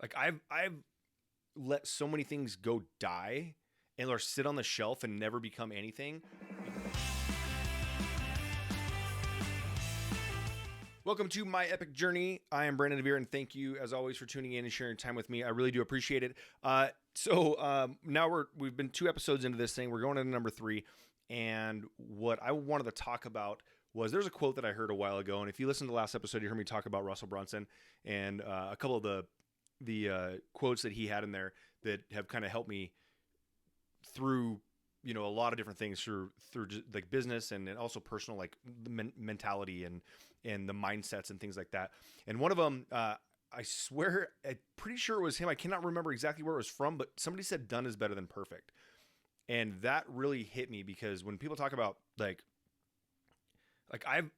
Like I've let so many things go die and or sit on the shelf and never become anything. Welcome to my Epique Journey. I am Brandon DeVere, and thank you, as always, for tuning in and sharing time with me. I really do appreciate it. Now we've been 2 episodes into this thing. We're going into number 3, and what I wanted to talk about was there's a quote that I heard a while ago, and if you listen to the last episode, you heard me talk about Russell Brunson and a couple of the quotes that he had in there that have kind of helped me through a lot of different things through just like business and also personal, like the mentality and the mindsets and things like that. And one of them, I swear, I'm pretty sure it was him. I cannot remember exactly where it was from, but somebody said done is better than perfect. And that really hit me because when people talk about like I've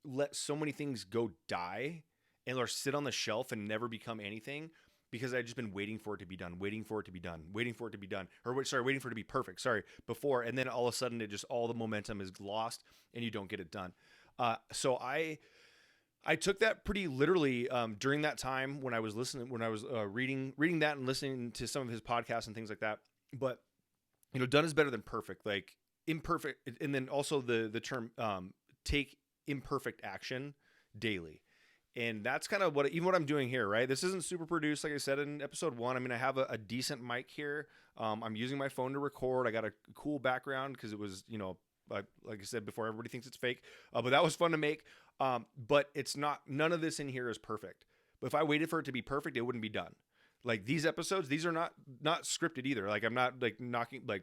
let so many things go die and or sit on the shelf and never become anything because I've just been waiting for it to be done, waiting for it to be done, waiting for it to be done, waiting for it to be perfect, before, and then all of a sudden all the momentum is lost and you don't get it done. So I took that pretty literally during that time when I was reading that and listening to some of his podcasts and things like that. But done is better than perfect, like imperfect, and then also the term take imperfect action daily. And that's kind of what I'm doing here, right? This isn't super produced, like I said in episode 1. I mean, I have a decent mic here. I'm using my phone to record. I got a cool background because it was, like I said before, everybody thinks it's fake. But that was fun to make. But it's not. None of this in here is perfect. But if I waited for it to be perfect, it wouldn't be done. Like these episodes, these are not scripted either. Like I'm not like knocking like.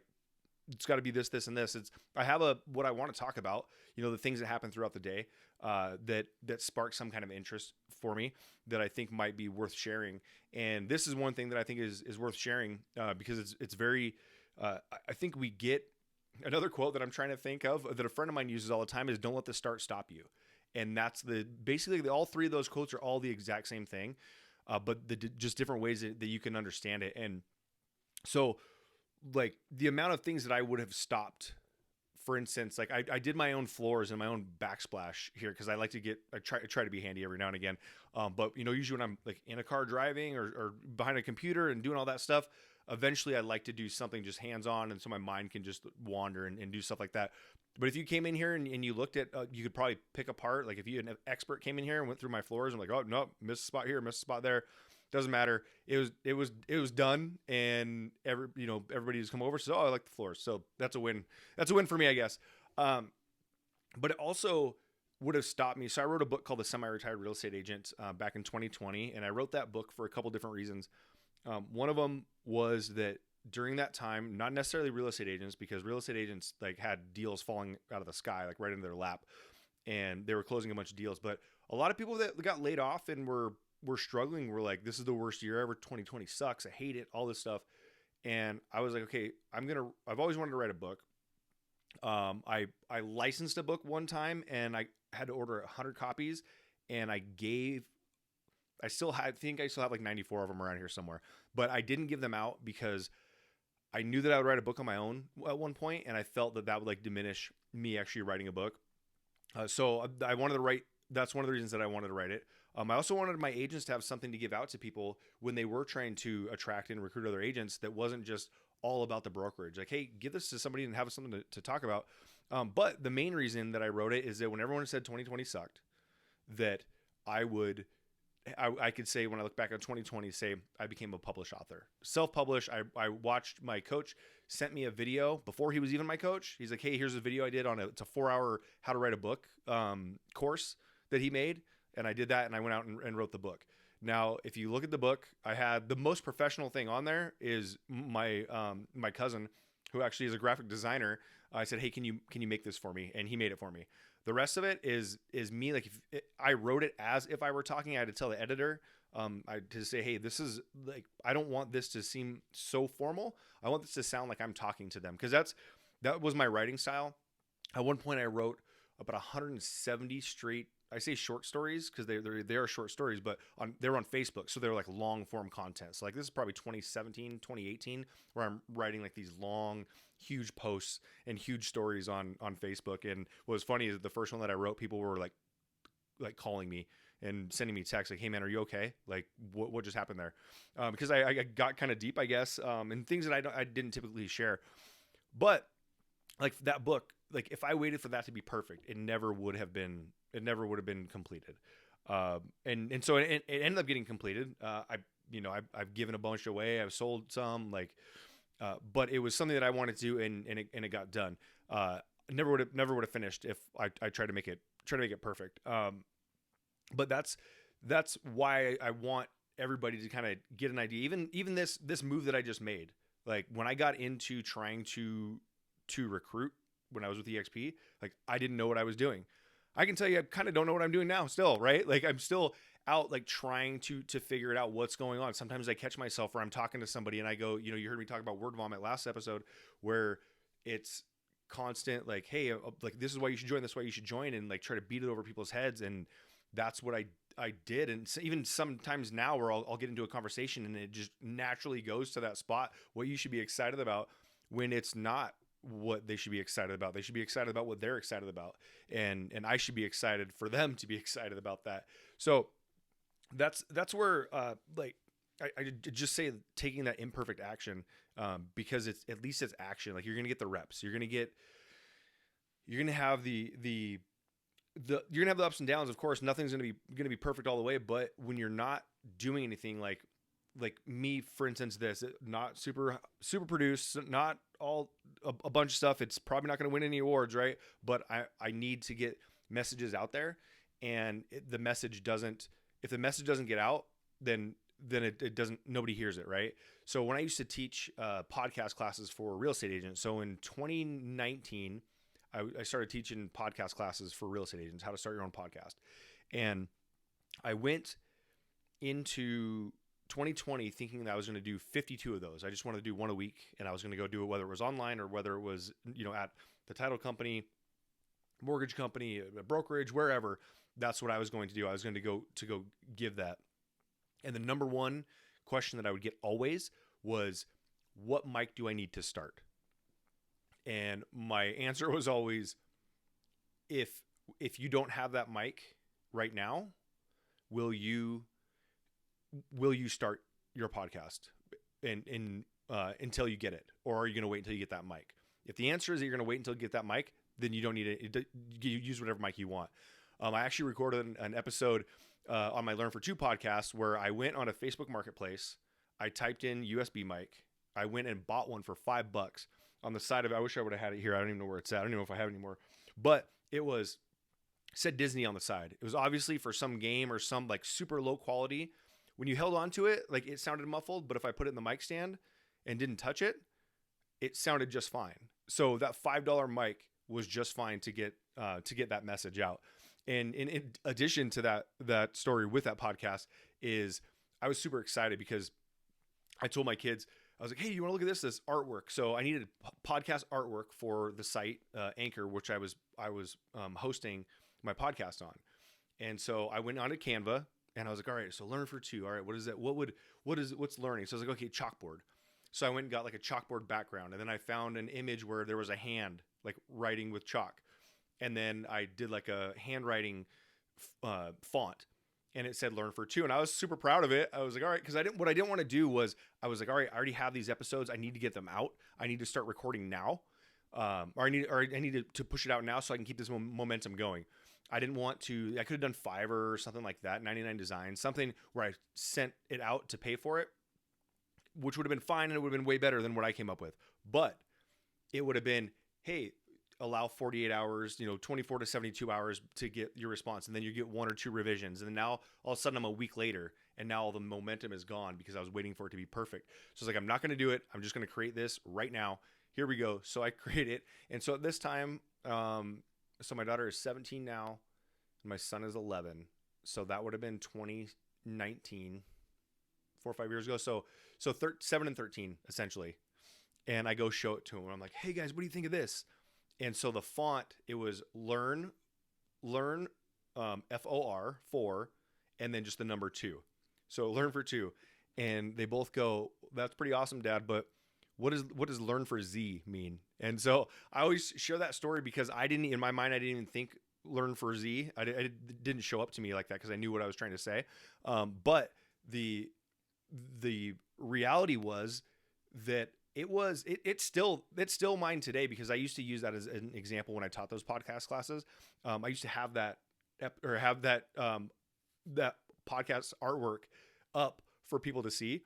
It's got to be this, this, and this. I have what I want to talk about, the things that happen throughout the day that spark some kind of interest for me that I think might be worth sharing. And this is one thing that I think is worth sharing because it's very, I think we get another quote that I'm trying to think of that a friend of mine uses all the time is don't let the start stop you. And that's basically all 3 of those quotes are all the exact same thing, but just different ways that you can understand it. And so, like the amount of things that I would have stopped, for instance, like I did my own floors and my own backsplash here because I like to I try to be handy every now and again. But usually when I'm like in a car driving or behind a computer and doing all that stuff, eventually I'd like to do something just hands-on and so my mind can just wander and do stuff like that. But if you came in here and you looked at, you could probably pick apart, like if you an expert came in here and went through my floors and like, oh no, missed a spot here, missed a spot there. Doesn't matter. It was done, and everybody who's come over says, "Oh, I like the floors." So that's a win. That's a win for me, I guess. But it also would have stopped me. So I wrote a book called The Semi-Retired Real Estate Agent back in 2020, and I wrote that book for a couple different reasons. One of them was that during that time, not necessarily real estate agents, because real estate agents like had deals falling out of the sky, like right into their lap, and they were closing a bunch of deals. But a lot of people that got laid off and were struggling. We're like, this is the worst year ever. 2020 sucks. I hate it. All this stuff. And I was like, okay, I've always wanted to write a book. I licensed a book one time and I had to order 100 copies and I think I still have like 94 of them around here somewhere, but I didn't give them out because I knew that I would write a book on my own at one point. And I felt that would like diminish me actually writing a book. So I wanted to write. That's one of the reasons that I wanted to write it. I also wanted my agents to have something to give out to people when they were trying to attract and recruit other agents that wasn't just all about the brokerage. Like, hey, give this to somebody and have something to talk about. But the main reason that I wrote it is that when everyone said 2020 sucked, that I could say when I look back on 2020, say I became a published author. Self-published. I watched my coach sent me a video before he was even my coach. He's like, hey, here's a video I did it's a 4-hour how to write a book course that he made. And I did that and I went out and wrote the book. Now, if you look at the book, I had the most professional thing on there is my cousin, who actually is a graphic designer. I said, hey, can you make this for me? And he made it for me. The rest of it is me. Like I wrote it as if I were talking. I had to tell the editor to say, hey, this is like, I don't want this to seem so formal. I want this to sound like I'm talking to them. Because that was my writing style. At one point I wrote about 170 straight, I say short stories because they are short stories, but they were on Facebook. So they were like long form content. So like this is probably 2017, 2018, where I'm writing like these long, huge posts and huge stories on Facebook. And what was funny is the first one that I wrote, people were like calling me and sending me texts like, hey man, are you okay? Like what just happened there? Because I got kind of deep, I guess, and things that I didn't typically share. But like that book, like if I waited for that to be perfect, it never would have been completed. And so it ended up getting completed. I've given a bunch away. I've sold some, like, but it was something that I wanted to do, and it got done. Never would have finished if I tried to make it perfect. But that's why I want everybody to kind of get an idea. Even this move that I just made, like when I got into trying to recruit when I was with EXP, like I didn't know what I was doing. I can tell you, I kind of don't know what I'm doing now still, right? Like I'm still out like trying to figure it out, what's going on. Sometimes I catch myself where I'm talking to somebody and I go, you heard me talk about word vomit last episode, where it's constant like, hey, like this is why you should join, this is why you should join, and like try to beat it over people's heads. And that's what I did. And so even sometimes now where I'll get into a conversation and it just naturally goes to that spot, what you should be excited about, when it's not what they should be excited about. They should be excited about what they're excited about. And I should be excited for them to be excited about that. So that's where, like, I just say taking that imperfect action, because it's, at least it's action. Like you're going to get the reps, you're going to have you're going to have the ups and downs. Of course, nothing's going to be perfect all the way, but when you're not doing anything, like me, for instance, not super produced, not all a bunch of stuff. It's probably not going to win any awards, right? But I need to get messages out there, and if the message doesn't get out, then it doesn't, nobody hears it, right? So when I used to teach podcast classes for real estate agents, so in 2019, I started teaching podcast classes for real estate agents, how to start your own podcast. And I went into 2020 thinking that I was going to do 52 of those. I just wanted to do one a week, and I was going to go do it, whether it was online or whether it was, at the title company, mortgage company, brokerage, wherever. That's what I was going to do. I was going to go give that. And the number one question that I would get always was, what mic do I need to start? And my answer was always, if you don't have that mic right now, will you start your podcast and until you get it, or are you going to wait until you get that mic? If the answer is that you're going to wait until you get that mic, then you don't need it. You use whatever mic you want. I actually recorded an episode on my Learn for Two podcast where I went on a Facebook marketplace. I typed in USB mic. I went and bought one for $5 on the side of it. I wish I would have had it here. I don't even know where it's at. I don't even know if I have it anymore, but it said Disney on the side. It was obviously for some game or some like super low quality. When you held onto it, like it sounded muffled, but if I put it in the mic stand and didn't touch it, it sounded just fine. So that $5 mic was just fine to get that message out. And in addition to that story with that podcast is I was super excited because I told my kids, I was like, hey, you want to look at this artwork? So I needed podcast artwork for the site Anchor, which I was hosting my podcast on. And so I went on to Canva and I was like, all right, so Learn for Two. All right, what is that? What's learning? So I was like, okay, chalkboard. So I went and got like a chalkboard background. And then I found an image where there was a hand like writing with chalk. And then I did like a handwriting font, and it said Learn for Two. And I was super proud of it. I was like, all right, because what I didn't want to do was, I was like, all right, I already have these episodes. I need to get them out. I need to start recording now. Or I need to push it out now so I can keep this momentum going. I didn't want to, I could have done Fiverr or something like that, 99 Designs, something where I sent it out to pay for it, which would have been fine, and it would have been way better than what I came up with. But it would have been, hey, allow 48 hours, 24 to 72 hours to get your response. And then you get one or two revisions. And then now all of a sudden I'm a week later, and now all the momentum is gone because I was waiting for it to be perfect. So it's like, I'm not going to do it. I'm just going to create this right now. Here we go. So I create it. And so at this time, so my daughter is 17 now, and my son is 11. So that would have been 2019, 4 or 5 years ago. So 7 and 13 essentially. And I go show it to him. And I'm like, hey guys, what do you think of this? And so the font, it was learn, FOR, 4, and then just the number 2. So Learn for Two. And they both go, that's pretty awesome, Dad, but what does Learn for Z mean? And so I always share that story because in my mind, I didn't even think learn for Z. It didn't show up to me like that because I knew what I was trying to say. But the reality was that it's still mine today, because I used to use that as an example when I taught those podcast classes. I used to have that that podcast artwork up for people to see,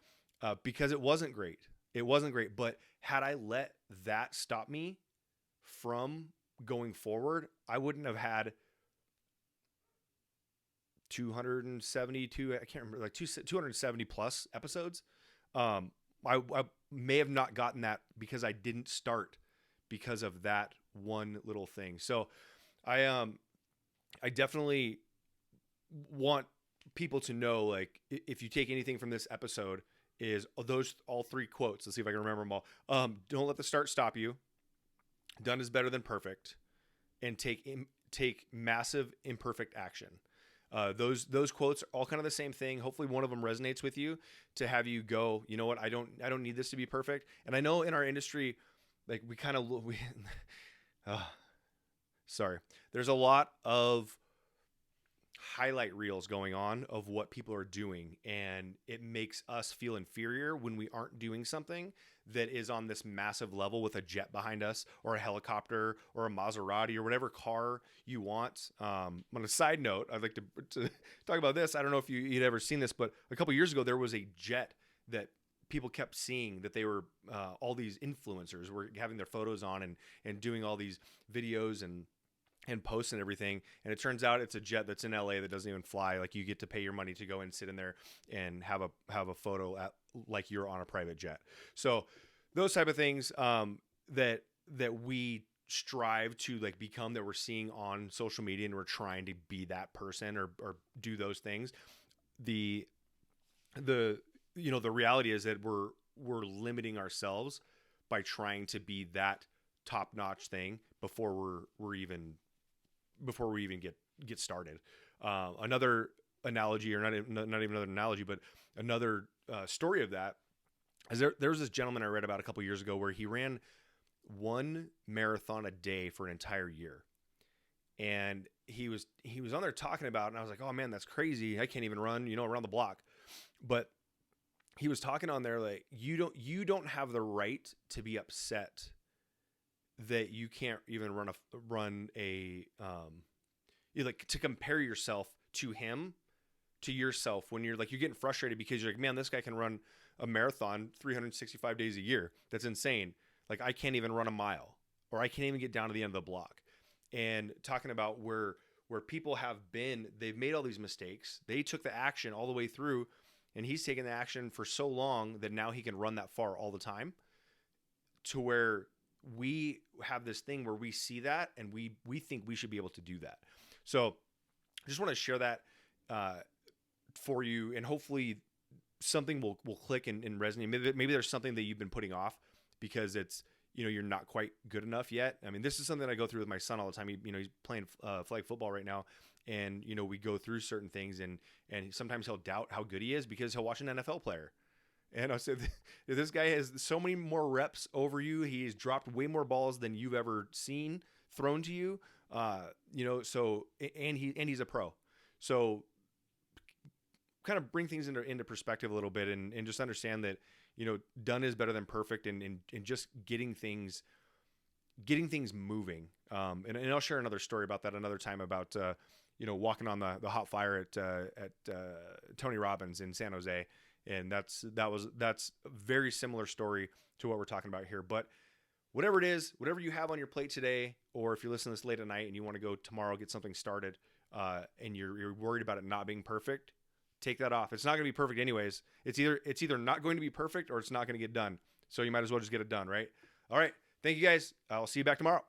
because it wasn't great. It wasn't great. But had I let that stop me from going forward, I wouldn't have had 272, I can't remember, like 270 plus episodes. I may have not gotten that because I didn't start because of that one little thing. So I definitely want people to know, like, if you take anything from this episode, is those all three quotes. Let's see if I can remember them all. Don't let the start stop you. Done is better than perfect. And take massive imperfect action. Those quotes are all kind of the same thing. Hopefully one of them resonates with you to have you go, you know what? I don't need this to be perfect. And I know in our industry, like sorry, there's a lot of highlight reels going on of what people are doing, and it makes us feel inferior when we aren't doing something that is on this massive level with a jet behind us, or a helicopter, or a Maserati, or whatever car you want. On a side note, I'd like to talk about this. I don't know if you'd ever seen this, but a couple years ago there was a jet that people kept seeing, that they were all these influencers were having their photos on and doing all these videos and posts and everything. And it turns out it's a jet that's in LA that doesn't even fly. Like, you get to pay your money to go and sit in there and have a photo like you're on a private jet. So those type of things that we strive to like become, that we're seeing on social media, and we're trying to be that person or do those things. The reality is that we're limiting ourselves by trying to be that top-notch thing before we even get started. Another analogy, or not even another analogy, but another story of that is there was this gentleman I read about a couple years ago where he ran one marathon a day for an entire year. And he was on there talking about it, and I was like, oh man, that's crazy. I can't even run, around the block. But he was talking on there like, you don't have the right to be upset that you can't even run a like, to compare yourself to him, to yourself, when you're getting frustrated because you're like, man, this guy can run a marathon 365 days a year. That's insane. Like, I can't even run a mile, or I can't even get down to the end of the block. And talking about where people have been, they've made all these mistakes. They took the action all the way through, and he's taken the action for so long that now he can run that far all the time, to where we have this thing where we see that and we think we should be able to do that. So I just want to share that for you, and hopefully something will click and resonate. Maybe there's something that you've been putting off because it's, you're not quite good enough yet. I mean, this is something I go through with my son all the time. He's playing flag football right now, and we go through certain things, and sometimes he'll doubt how good he is because he'll watch an NFL player. And I said, this guy has so many more reps over you. He's dropped way more balls than you've ever seen thrown to you. So, and he's a pro. So kind of bring things into perspective a little bit, and just understand that, done is better than perfect, and just getting things moving. And I'll share another story about that another time, about, walking on the hot fire at Tony Robbins in San Jose. And that's a very similar story to what we're talking about here. But whatever it is, whatever you have on your plate today, or if you're listening to this late at night and you want to go tomorrow, get something started, and you're worried about it not being perfect, take that off. It's not going to be perfect anyways. It's either not going to be perfect, or it's not going to get done. So you might as well just get it done, right? All right. Thank you guys. I'll see you back tomorrow.